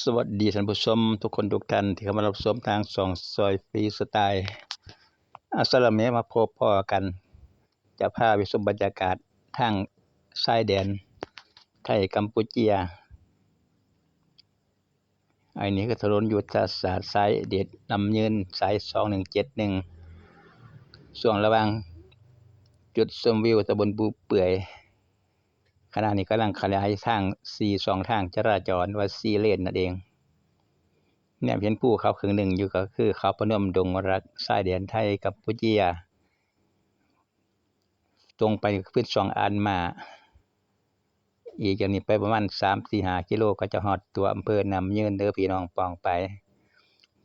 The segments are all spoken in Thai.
สวัสดีท่านผู้ชมทุกคนทุกท่านที่เข้ามารับชมทางช่องซอยฟรีสไตล์สำหรับมื้อนี้มาพบพ้อกันจะพาไปชมบรรยากาศทางชายแดนไทยกัมพูชาอันนี้ก็ถนนยุทธศาสตร์สายเด็ดนำยืนสาย2171ช่วงระหว่างจุดชมวิวตำบลบูเปื่อยขณะนี้กำลังขยายทาง4 ช่องทางจราจรว่า4เลนนั่นเองเนี่ยเห็นภูเขาครึ่งหนึ่งอยู่ก็คือเขาพนมดงรักชายแดนไทยกัมพูชาตรงไปขึ้นช่องอันมาอีกจากนี้ไปประมาณ3-4-5 กิโลก็จะฮอดตัวอำเภอนำยืนเด้อพี่น้องป้องไป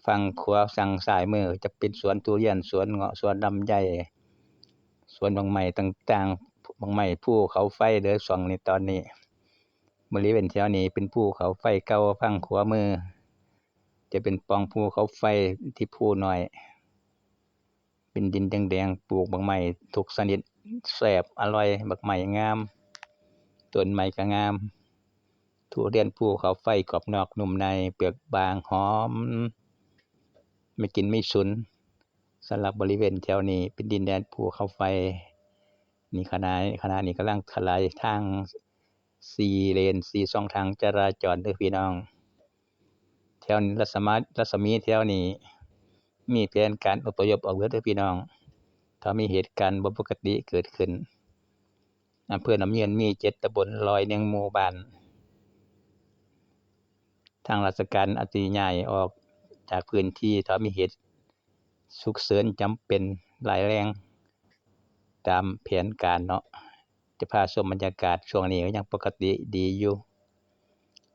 ฝั่งขวาฝั่งซ้ายมือจะเป็นสวนทุเรียนสวนเงาะสวนลำไยสวนดอกไม้ต่างๆดอกไม้ภูเขาไฟเด้อช่วงนี้ตอนนี้บริเวณแถวนี้เป็นภูเขาไฟเก่าฝั่งขวามือจะเป็นปล่องภูเขาไฟที่ภูน้อยเป็นดินแดงๆปลูกบักไม้ทุกชนิดแซ่บอร่อยบักไม้งามต้นไม้ก็งามทุเรียนภูเขาไฟกรอบนอกนุ่มในเปลือกบางหอมไม่กินไม่ฉุนสำหรับบริเวณแถวนี้เป็นดินแดนภูเขาไฟนี่ขณะนี้กำลังถลายทาง4 เลน4 ช่องทางจราจรเด้อพี่น้องแถวนี้รัศมีแถวนี้มีแผนการอพยพออกเด้อพี่น้องถ้ามีเหตุการณ์บ่ปกติเกิดขึ้นอำเภอน้ำเยือนมี7 ตำบล101 หมู่บ้านทางราชการอาจสิย้ายออกจากพื้นที่ถ้ามีเหตุฉุกเฉินจำเป็นร้ายแรงตามแผนการเนาะจะพาชมบรรยากาศช่วงนี้ก็ยังปกติดีอยู่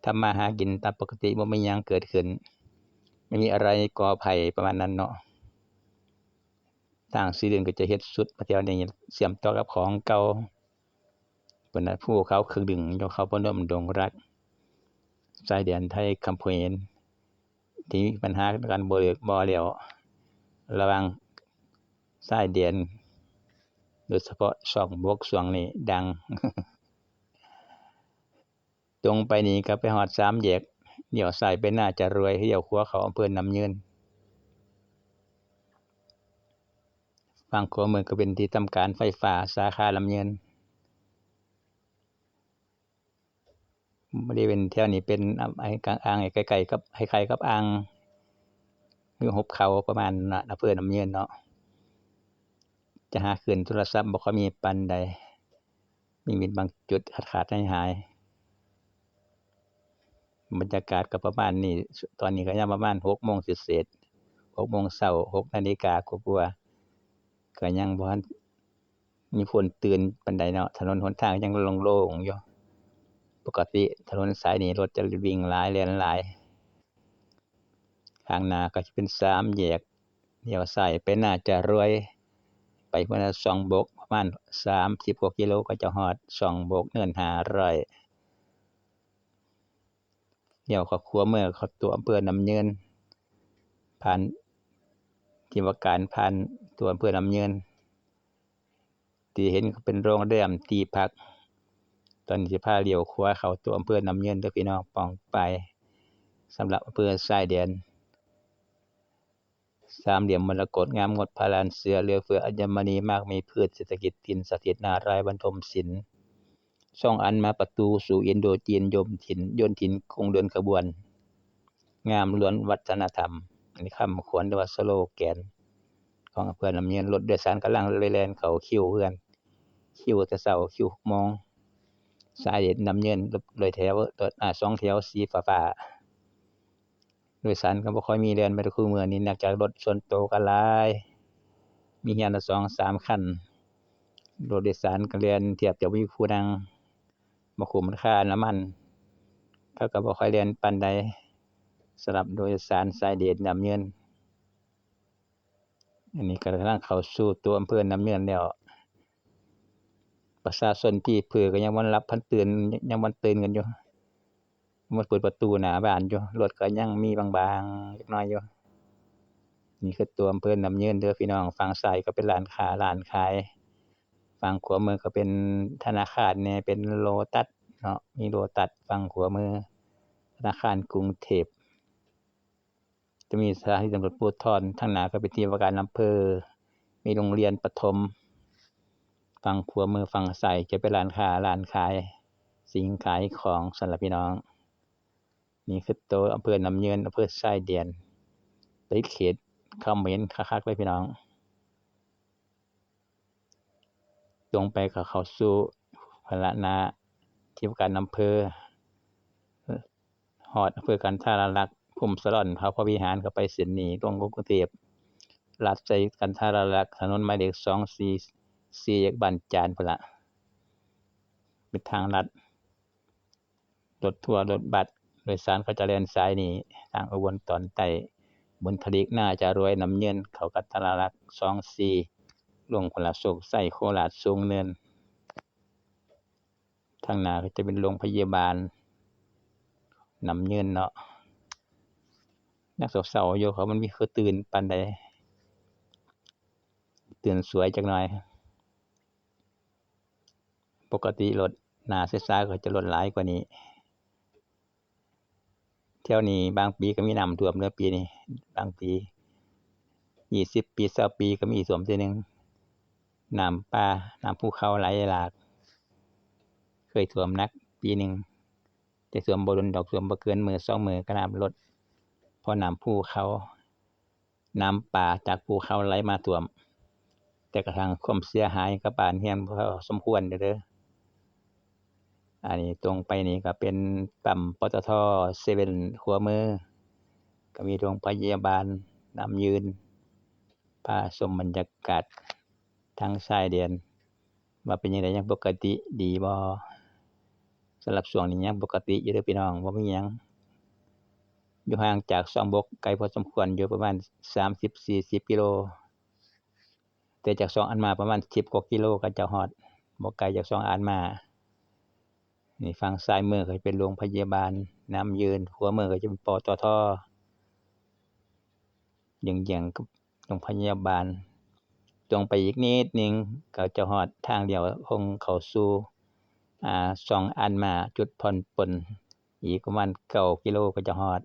ทำมาหากินตามปกติบ่มีหยังเกิดขึ้นไม่มีอะไรก่อภัยประมาณนั้นเนาะทางสีดินก็จะเฮ็ดสุดมาแถวนี้เชื่อมต่อกับของเก่าเพิ่นน่ะภูเขาครึ่งหนึ่งอยู่เขาพนมดงรักชายแดนไทยกัมพูชาที่มีปัญหาการบ่แล้วระหว่างชายแดนโดยเฉพาะช่องบกช่วงนี้ดัง ตรงไปนี่ก็ไปฮอด3 แยกเลี้ยวซ้ายไปน่าจะรวยเลี้ยวขวาเข้าอำเภอน้ำยืนฝั่งขวามือก็เป็นที่ทำการไฟฟ้าสาขาน้ำยืนบริเวณแถวนี้เป็นกลางอ่างใกล้ๆกับคล้ายๆกับอ่างคือหุบเขาประมาณนั้นอำเภอน้ำยืนเนาะจะหาขึ้นโทรศัพท์บ่ค่อยมีปานใดมีบางจุดขาดๆหายๆบรรยากาศก็ประมาณนี้ตอนนี้ก็ยามประมาณ 6:00 นเศษๆ 6 โมงเช้า 6 นาฬิกากว่าๆก็ยังบ่ทันมีคนตื่นปานใดเนาะถนนหนทางยังโล่งๆอยู่ปกติถนนสายนี้รถจะวิ่งหลายแล่นหลายข้างหน้าก็สิเป็น3 แยกเลี้ยวซ้ายไปน่าจะรวยไปพุ่นน่ะช่องบกประมาณ30 กว่ากิโลก็จะฮอดช่องบกเนิน500เลี้ยวเข้าขัวามือเข้าตัวอำเภอน้ำยืนผ่านที่ว่าการผ่านตัวอำเภอน้ำยืนที่เห็นก็เป็นโรงแรมที่พักตอนนี้สิพาเลี้ยวขวาเข้าตัวอำเภอน้ำยืนเด้อพี่น้องป้องไปสำหรับอำเภอชายแดนสามเหลี่ยมมรกตงามงดพาราณเสือเหลือเฟืออัญมณีมากมีพืชเศรษฐกิจถิ่นสถิตนารายบรรทมศิลป์ช่องอันมาประตูสู่อินโดจีนยนถิ่นคงเดินขบวนงามล้วนวัฒนธรรมอันนี้คำขวัญหรือว่าสโลแกนของอำเภอน้ำยืนรถโดยสารกำลังแล่นเข้าคิวคือกันคิวแต่เช้าคิว 6 โมงสายน้ำยืนเลยแถว2 แถวสีฟ้าๆโดยสารก็บ่ค่อยมีแล่นไปทุกมื้อนี้เนื่องจากรถส่วนตัวก็หลายมีเฮียนละ2-3 คันรถโดยสารก็แล่นแทบจะบ่มีผู้นั่งบ่คุ้มราคาน้ำมันเขาก็บ่ค่อยแล่นปานใดสำหรับโดยสารสายเดชน้ำยืนอันนี้ก็กำลังเข้าสู่ตัวอำเภอน้ำยืนแล้วประชาชนที่อำเภอก็ยังบ่หลับพันตื่นยังบ่ตื่นกันอยู่มาเปิดประตูหน้าบ้านอยู่รถก็ยังมีบางๆจักหน่อยอยู่นี่คือตัวอำเภอน้ำยืนเด้อพี่น้องฝั่งซ้ายก็เป็นร้านค้าร้านขายฝั่งขวามือก็เป็นธนาคารแหน่เป็นโลตัสเนาะมีโลตัสฝั่งขวามือ ธนาคารกรุงเทพจะมีสถานีตำรวจภูธรทางหน้าก็เป็นที่ว่าการอำเภอมีโรงเรียนประถมฝั่งขวามือฝั่งซ้ายจะเป็นร้านค้าร้านขายสิ่งขายของสำหรับพี่น้องนี่คือตัวอำเภอน้ำยืนอำเภอชายแดนติดเขตเขมรคักๆเลยพี่น้องตรงไปก็เข้าสู่พระนาที่ว่าการอำเภอฮอดอำเภอกันทราลักษณ์ภูมิสลอนพระวิหารก็ไปเส้นนี้ลงกรุงเทพลัดใส่กันทราลักษณ์ถนนหมายเลข244แยกบ้านจานพุ่นล่ะเป็นทางลัดรถทัวร์รถบัสโดยสารก็จะแล่นสายนี้ทางอุบลตอนใต้บนทะเลน่าจะรวยน้ำเยินเข้ากันทราลักษณ์24ลงพุ่นล่ะโศกไส้โคราชสูงเนินทางหน้าก็จะเป็นโรงพยาบาลน้ำเยินเนาะนักเช้าๆอยู่เขามันมีคือตื่นปานใดตื่นสวยจักหน่อยปกติรถหน้าสายๆก็จะรถหลายกว่านี้แถวนี้บางปีก็มีน้ำท่วมเด้อปีนี้บางปี20ปี20ปีก็มีท่วมเทื่อหนึ่งน้ำป่าน้ำภูเขาไหลหลากเคยท่วมหนักปีหนึ่งแต่ท่วมบ่โดนดอกท่วมบ่เกินมื้อ2มื้อก็น้ำลดเพราะน้ำภูเขาน้ำป่าจากภูเขาไหลมาท่วมแต่ก็ทางความเสียหายกับบ้านเรือนพอสมควรเด้ออันนี้ตรงไปนี่ก็เป็นปั๊มปตท. 7ขวามือก็มีโรงพยาบาลน้ำยืนพาชมบรรยากาศทางชายแดนว่าเป็นจังไดยังปกติดีบ่สำหรับช่วงนี้ยังปกติอยู่เด้อพี่น้องบ่มีหยังอยู่ห่างจากช่องบกไกลพอสมควรอยู่ประมาณ30-40กิโลแต่จากช่องอันมาประมาณ10กว่ากิโลก็จะฮอดบ่ไกลจากช่องอันมานี่ฝั่งซ้ายมือก็จะเป็นโรงพยาบาลน้ำยืนขวามือก็จะเป็นปตท. เยื้องๆกับโรงพยาบาลตรงไปอีกนิดหนึ่งก็จะฮอดทางเดียวคงเข้าสู่ช่องอันมาจุดผ่อนปลนอีกประมาณ9กิโลก็จะฮอด